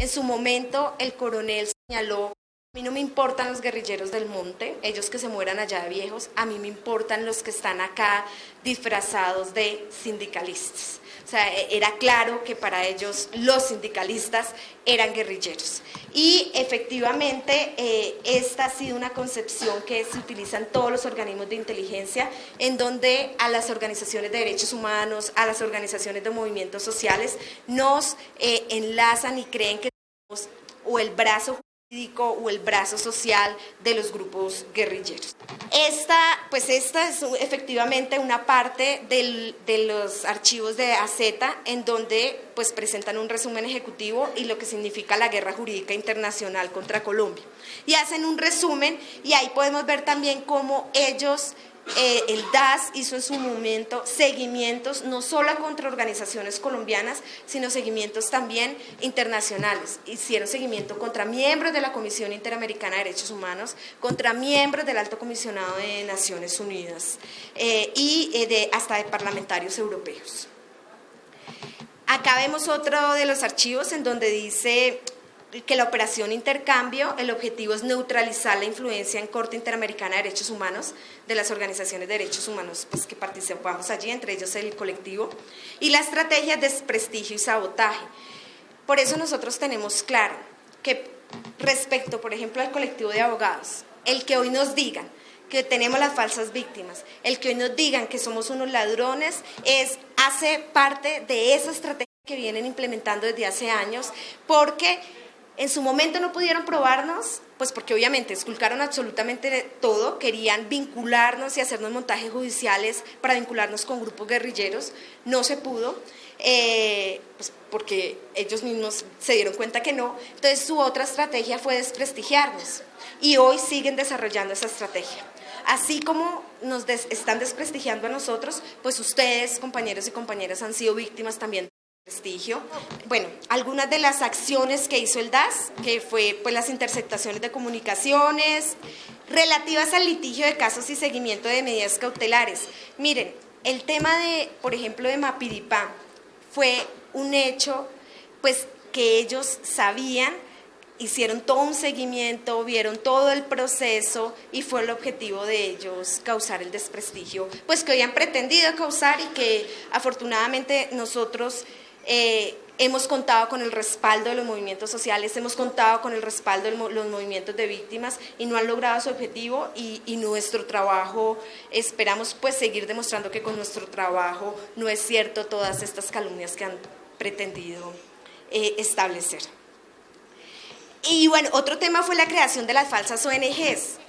En su momento el coronel señaló: a mí no me importan los guerrilleros del monte, ellos que se mueran allá de viejos, a mí me importan los que están acá disfrazados de sindicalistas. O sea, era claro que para ellos los sindicalistas eran guerrilleros. Y efectivamente esta ha sido una concepción que se utiliza en todos los organismos de inteligencia, en donde a las organizaciones de derechos humanos, a las organizaciones de movimientos sociales, nos enlazan y creen que somos o el brazo jurídico o el brazo social de los grupos guerrilleros. Esta es efectivamente una parte de los archivos de AZ, en donde pues presentan un resumen ejecutivo y lo que significa la guerra jurídica internacional contra Colombia. Y hacen un resumen, y ahí podemos ver también cómo ellos, el DAS hizo en su momento seguimientos no solo contra organizaciones colombianas, sino seguimientos también internacionales. Hicieron seguimiento contra miembros de la Comisión Interamericana de Derechos Humanos, contra miembros del Alto Comisionado de Naciones Unidas hasta de parlamentarios europeos. Acá vemos otro de los archivos en donde dice que la operación Intercambio, el objetivo es neutralizar la influencia en Corte Interamericana de Derechos Humanos de las organizaciones de derechos humanos pues, que participamos allí, entre ellos el colectivo, y la estrategia de desprestigio y sabotaje. Por eso nosotros tenemos claro que respecto, por ejemplo, al colectivo de abogados, el que hoy nos digan que tenemos las falsas víctimas, el que hoy nos digan que somos unos ladrones, hace parte de esa estrategia que vienen implementando desde hace años, porque en su momento no pudieron probarnos, pues porque obviamente esculcaron absolutamente todo, querían vincularnos y hacernos montajes judiciales para vincularnos con grupos guerrilleros, no se pudo, pues porque ellos mismos se dieron cuenta que no. Entonces su otra estrategia fue desprestigiarnos, y hoy siguen desarrollando esa estrategia. Así como nos están desprestigiando a nosotros, pues ustedes, compañeros y compañeras, han sido víctimas también prestigio. Bueno, algunas de las acciones que hizo el DAS, que fue pues las interceptaciones de comunicaciones relativas al litigio de casos y seguimiento de medidas cautelares. Miren, el tema de, por ejemplo, de Mapiripán fue un hecho pues que ellos sabían, hicieron todo un seguimiento, vieron todo el proceso, y fue el objetivo de ellos causar el desprestigio pues que habían pretendido causar, y que afortunadamente nosotros hemos contado con el respaldo de los movimientos sociales, hemos contado con el respaldo de los movimientos de víctimas, y no han logrado su objetivo, y nuestro trabajo, esperamos pues seguir demostrando que con nuestro trabajo no es cierto todas estas calumnias que han pretendido establecer. Y bueno, otro tema fue la creación de las falsas ONGs.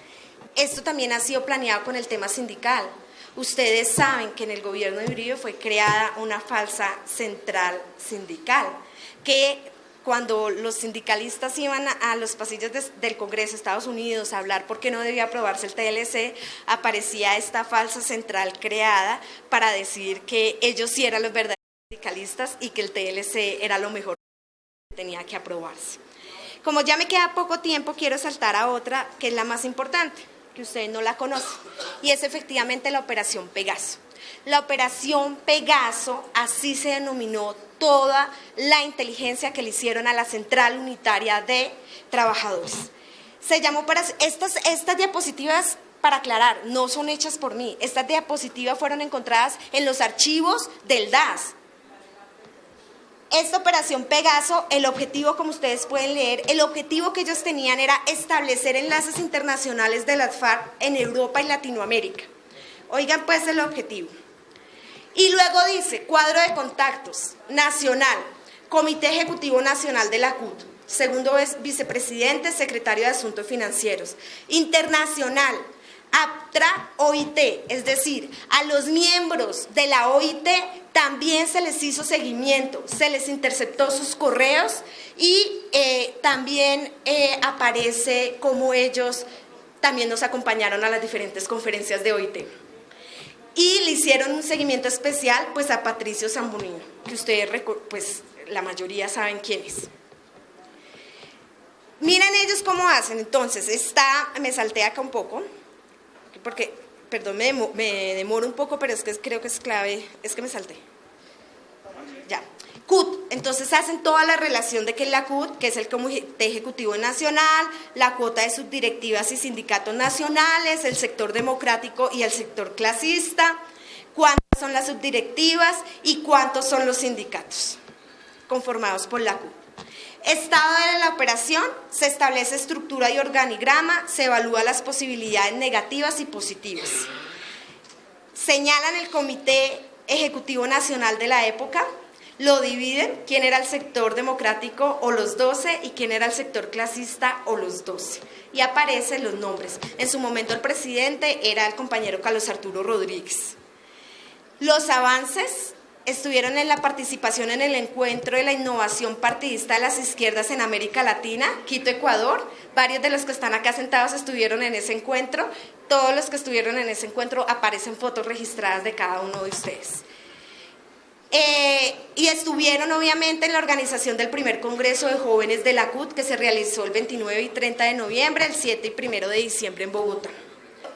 Esto también ha sido planeado con el tema sindical. Ustedes saben que en el gobierno de Uribe fue creada una falsa central sindical, que cuando los sindicalistas iban a los pasillos del Congreso de Estados Unidos a hablar por qué no debía aprobarse el TLC, aparecía esta falsa central creada para decir que ellos sí eran los verdaderos sindicalistas y que el TLC era lo mejor que tenía que aprobarse. Como ya me queda poco tiempo, quiero saltar a otra que es la más importante, que ustedes no la conocen, y es efectivamente la Operación Pegaso. La Operación Pegaso, así se denominó toda la inteligencia que le hicieron a la Central Unitaria de Trabajadores. Se llamó para estas diapositivas, para aclarar, no son hechas por mí. Estas diapositivas fueron encontradas en los archivos del DAS. Esta Operación Pegaso, el objetivo, como ustedes pueden leer, el objetivo que ellos tenían era establecer enlaces internacionales de las FARC en Europa y Latinoamérica. Oigan pues el objetivo. Y luego dice, cuadro de contactos nacional, Comité Ejecutivo Nacional de la CUT, segundo es vicepresidente, secretario de Asuntos Financieros, internacional, APTRA, OIT, es decir, a los miembros de la OIT también se les hizo seguimiento, se les interceptó sus correos, y también aparece como ellos también nos acompañaron a las diferentes conferencias de OIT. Y le hicieron un seguimiento especial pues a Patricio Zambunino, que ustedes pues la mayoría saben quién es. Miren ellos cómo hacen. Entonces me salté acá un poco, porque, perdón, me demoro un poco, pero es que creo que es clave, es que me salté. Ya. CUT, entonces hacen toda la relación de que la CUT, que es el Comité Ejecutivo Nacional, la cuota de subdirectivas y sindicatos nacionales, el sector democrático y el sector clasista, cuántas son las subdirectivas y cuántos son los sindicatos conformados por la CUT. Estado de la operación, se establece estructura y organigrama, se evalúa las posibilidades negativas y positivas. Señalan el Comité Ejecutivo Nacional de la época, lo dividen, quién era el sector democrático o los 12 y quién era el sector clasista o los 12. Y aparecen los nombres. En su momento el presidente era el compañero Carlos Arturo Rodríguez. Los avances estuvieron en la participación en el encuentro de la innovación partidista de las izquierdas en América Latina, Quito, Ecuador. Varios de los que están acá sentados estuvieron en ese encuentro. Todos los que estuvieron en ese encuentro aparecen fotos registradas de cada uno de ustedes. Y estuvieron obviamente en la organización del primer Congreso de Jóvenes de la CUT que se realizó el 29 y 30 de noviembre, el 7 y 1 de diciembre en Bogotá.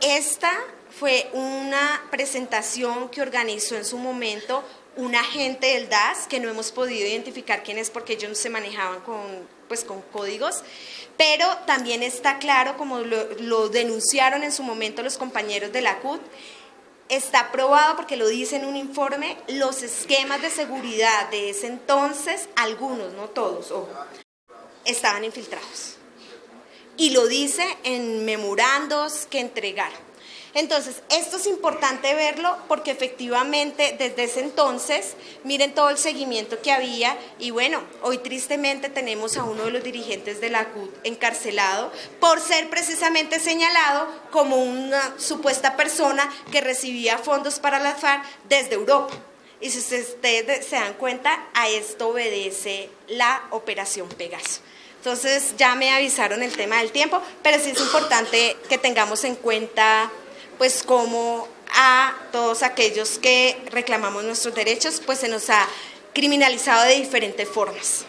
Esta fue una presentación que organizó en su momento un agente del DAS, que no hemos podido identificar quién es porque ellos se manejaban con códigos, pero también está claro, como lo denunciaron en su momento los compañeros de la CUT, está probado porque lo dice en un informe, los esquemas de seguridad de ese entonces, algunos, no todos, ojo, estaban infiltrados. Y lo dice en memorandos que entregaron. Entonces, esto es importante verlo porque efectivamente desde ese entonces, miren todo el seguimiento que había y bueno, hoy tristemente tenemos a uno de los dirigentes de la CUT encarcelado por ser precisamente señalado como una supuesta persona que recibía fondos para la FARC desde Europa. Y si ustedes se dan cuenta, a esto obedece la Operación Pegaso. Entonces, ya me avisaron el tema del tiempo, pero sí es importante que tengamos en cuenta pues como a todos aquellos que reclamamos nuestros derechos, pues se nos ha criminalizado de diferentes formas.